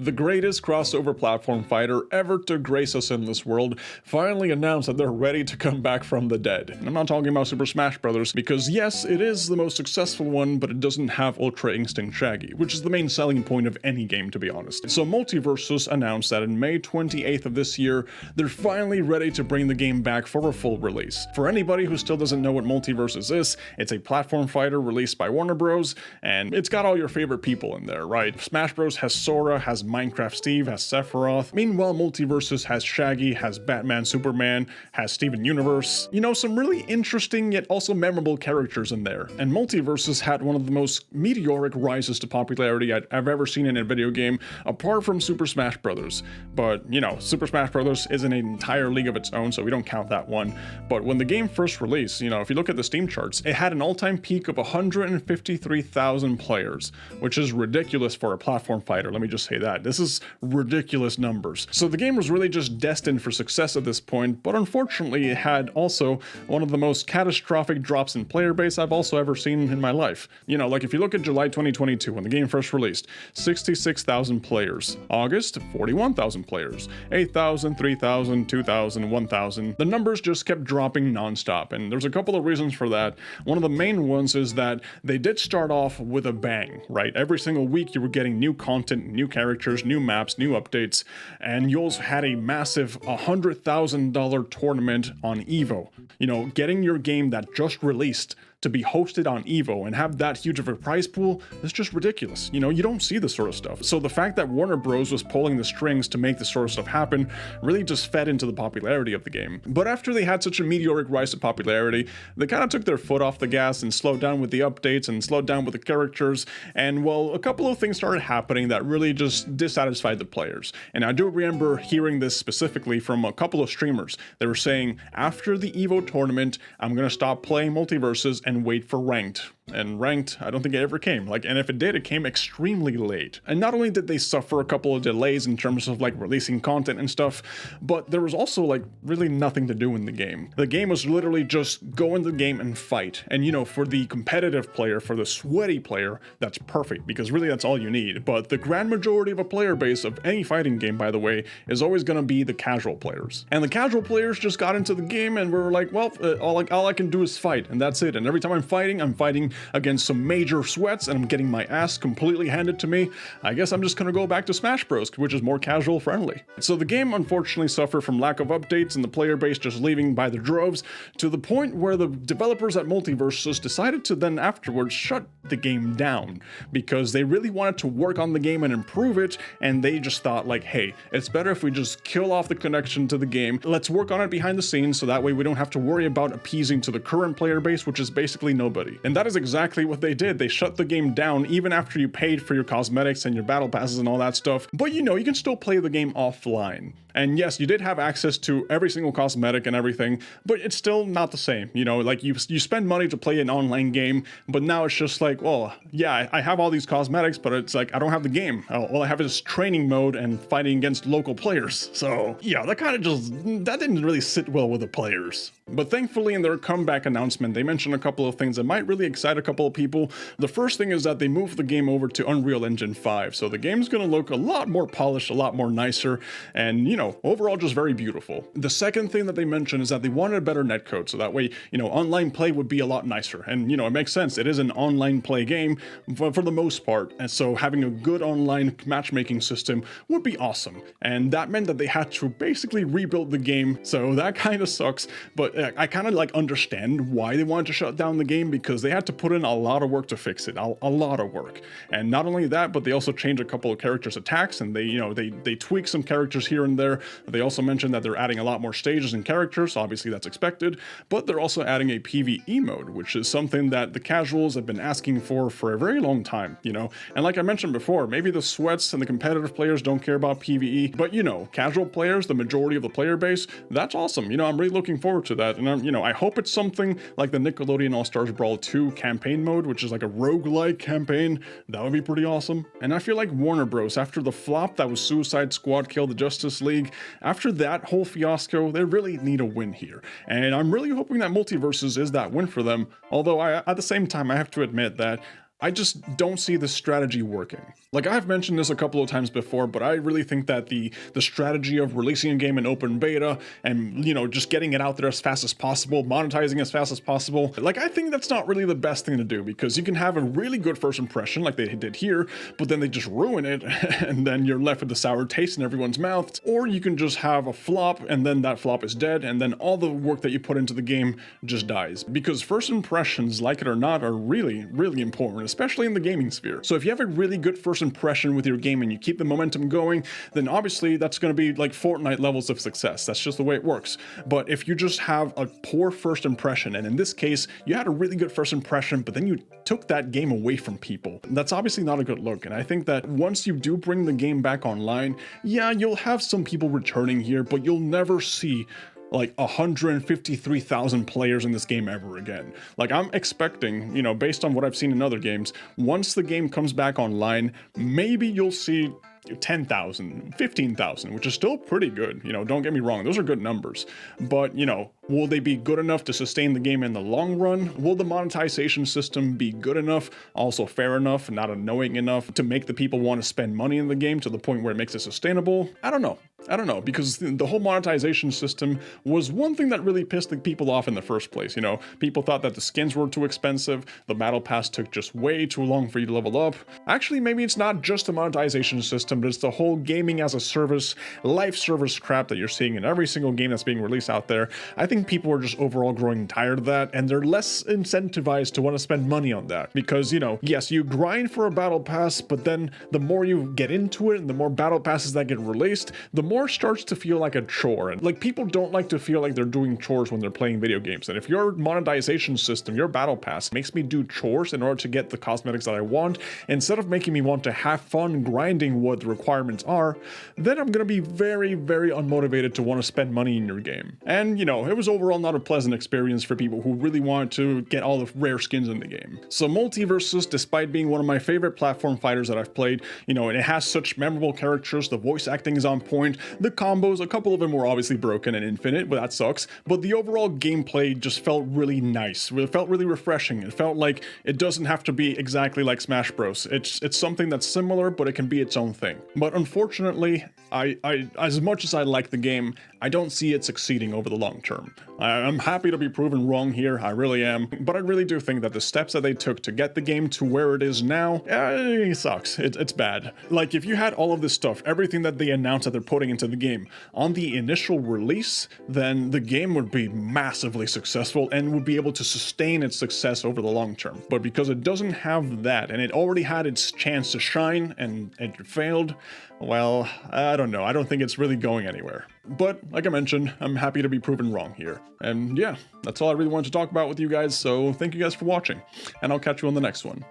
The greatest crossover platform fighter ever to grace us in this world finally announced that they're ready to come back from the dead. And I'm not talking about Super Smash Bros. Because yes, it is the most successful one, but it doesn't have Ultra Instinct Shaggy, which is the main selling point of any game, to be honest. So MultiVersus announced that in May 28th of this year, they're finally ready to bring the game back for a full release. For anybody who still doesn't know what MultiVersus is, it's a platform fighter released by Warner Bros. And it's got all your favorite people in there, right? Smash Bros. Has Sora, has Minecraft Steve, has Sephiroth. Meanwhile, MultiVersus has Shaggy, has Batman Superman, has Steven Universe. You know, some really interesting yet also memorable characters in there. And MultiVersus had one of the most meteoric rises to popularity I've ever seen in a video game, apart from Super Smash Bros. But, you know, Super Smash Bros. Is in an entire league of its own, so we don't count that one. But when the game first released, you know, if you look at the Steam charts, it had an all-time peak of 153,000 players, which is ridiculous for a platform fighter, let me just say that. This is ridiculous numbers. So the game was really just destined for success at this point, but unfortunately it had also one of the most catastrophic drops in player base I've also ever seen in my life. You know, like if you look at July 2022 when the game first released, 66,000 players. August, 41,000 players. 8,000, 3,000, 2,000, 1,000. The numbers just kept dropping nonstop, and there's a couple of reasons for that. One of the main ones is that they did start off with a bang, right? Every single week you were getting new content, new characters, new maps, new updates, and you also had a massive $100,000 tournament on Evo. You know, getting your game that just released to be hosted on Evo and have that huge of a prize pool is just ridiculous. You know, you don't see this sort of stuff. So the fact that Warner Bros. Was pulling the strings to make this sort of stuff happen really just fed into the popularity of the game. But after they had such a meteoric rise to popularity, they kind of took their foot off the gas and slowed down with the updates and slowed down with the characters, and well, a couple of things started happening that really just dissatisfied the players. And I do remember hearing this specifically from a couple of streamers. They were saying, after the Evo tournament, I'm gonna stop playing MultiVersus and wait for ranked. And ranked, I don't think it ever came. And if it did, it came extremely late. And not only did they suffer a couple of delays in terms of releasing content and stuff, but there was also really nothing to do in the game. The game was literally just go in the game and fight. And you know, for the competitive player, for the sweaty player, that's perfect, because really that's all you need. But the grand majority of a player base of any fighting game, by the way, is always going to be the casual players. And the casual players just got into the game and were like, well, all I can do is fight, and that's it. And every time I'm fighting against some major sweats and I'm getting my ass completely handed to me. I guess I'm just gonna go back to Smash Bros, which is more casual friendly. So the game unfortunately suffered from lack of updates and the player base just leaving by the droves, to the point where the developers at MultiVersus decided to then afterwards shut the game down, because they really wanted to work on the game and improve it, and they just thought hey, it's better if we just kill off the connection to the game. Let's work on it behind the scenes so that way we don't have to worry about appeasing to the current player base, which is basically nobody. And that is exactly what they did. They shut the game down even after you paid for your cosmetics and your battle passes and all that stuff. But you know, you can still play the game offline. And yes, you did have access to every single cosmetic and everything, but it's still not the same. You know, you spend money to play an online game, but now it's just well, yeah, I have all these cosmetics, but it's I don't have the game. All I have is training mode and fighting against local players. So yeah, that didn't really sit well with the players. But thankfully, in their comeback announcement, they mentioned a couple of things that might really excite a couple of people. The first thing is that they moved the game over to Unreal Engine 5, so the game's gonna look a lot more polished, a lot more nicer, and you know, overall just very beautiful. The second thing that they mentioned is that they wanted a better netcode, so that way, you know, online play would be a lot nicer. And you know, it makes sense, it is an online play game for the most part, and so having a good online matchmaking system would be awesome. And that meant that they had to basically rebuild the game, so that kind of sucks, but I kind of understand why they wanted to shut down the game, because they had to put in a lot of work to fix it, a lot of work. And not only that, but they also changed a couple of characters' attacks, and they tweaked some characters here and there. They also mentioned that they're adding a lot more stages and characters, obviously that's expected, but they're also adding a PvE mode, which is something that the casuals have been asking for a very long time, you know. And like I mentioned before, maybe the sweats and the competitive players don't care about PvE, but you know, casual players, the majority of the player base, that's awesome. You know, I'm really looking forward to that. And you know, I hope it's something like the Nickelodeon All-Stars Brawl 2 campaign mode, which is a roguelike campaign. That would be pretty awesome. And I feel like Warner Bros, after the flop that was Suicide Squad Kill the Justice League, after that whole fiasco, they really need a win here. And I'm really hoping that MultiVersus is that win for them. Although at the same time, I have to admit that I just don't see the strategy working. Like, I've mentioned this a couple of times before, but I really think that the strategy of releasing a game in open beta and, you know, just getting it out there as fast as possible, monetizing as fast as possible, like, I think that's not really the best thing to do, because you can have a really good first impression like they did here, but then they just ruin it and then you're left with a sour taste in everyone's mouth. Or you can just have a flop and then that flop is dead, and then all the work that you put into the game just dies. Because first impressions, like it or not, are really, really important, especially in the gaming sphere. So if you have a really good first impression with your game and you keep the momentum going, then obviously that's going to be like Fortnite levels of success. That's just the way it works. But if you just have a poor first impression, and in this case, you had a really good first impression, but then you took that game away from people, that's obviously not a good look. And I think that once you do bring the game back online, yeah, you'll have some people returning here, but you'll never see like 153,000 players in this game ever again. Like, I'm expecting, you know, based on what I've seen in other games, once the game comes back online, maybe you'll see 10,000, 15,000, which is still pretty good. You know, don't get me wrong, those are good numbers. But, you know, will they be good enough to sustain the game in the long run? Will the monetization system be good enough, also fair enough, not annoying enough to make the people want to spend money in the game to the point where it makes it sustainable? I don't know, because the whole monetization system was one thing that really pissed the people off in the first place. You know, people thought that the skins were too expensive, the battle pass took just way too long for you to level up. Actually, maybe it's not just the monetization system, but it's the whole gaming as a service, life service crap that you're seeing in every single game that's being released out there. I think people are just overall growing tired of that, and they're less incentivized to want to spend money on that. Because, you know, yes, you grind for a battle pass, but then the more you get into it and the more battle passes that get released, the more starts to feel like a chore. And like, people don't like to feel like they're doing chores when they're playing video games. And if your monetization system, your battle pass, makes me do chores in order to get the cosmetics that I want, instead of making me want to have fun grinding what the requirements are, then I'm gonna be very, very unmotivated to want to spend money in your game. And, you know, it was overall not a pleasant experience for people who really wanted to get all the rare skins in the game. So MultiVersus, despite being one of my favorite platform fighters that I've played, you know, and it has such memorable characters, the voice acting is on point, the combos, a couple of them were obviously broken and infinite, but that sucks. But the overall gameplay just felt really nice. It felt really refreshing. It felt like it doesn't have to be exactly like Smash Bros. It's something that's similar, but it can be its own thing. But unfortunately, I as much as I like the game, I don't see it succeeding over the long term. I'm happy to be proven wrong here, I really am, but I really do think that the steps that they took to get the game to where it is now, it sucks. It's bad. Like, if you had all of this stuff, everything that they announced that they're putting into the game on the initial release, then the game would be massively successful and would be able to sustain its success over the long term. But because it doesn't have that, and it already had its chance to shine and it failed, well, I don't know. I don't think it's really going anywhere. But like I mentioned, I'm happy to be proven wrong here. And yeah, that's all I really wanted to talk about with you guys, so thank you guys for watching, and I'll catch you on the next one.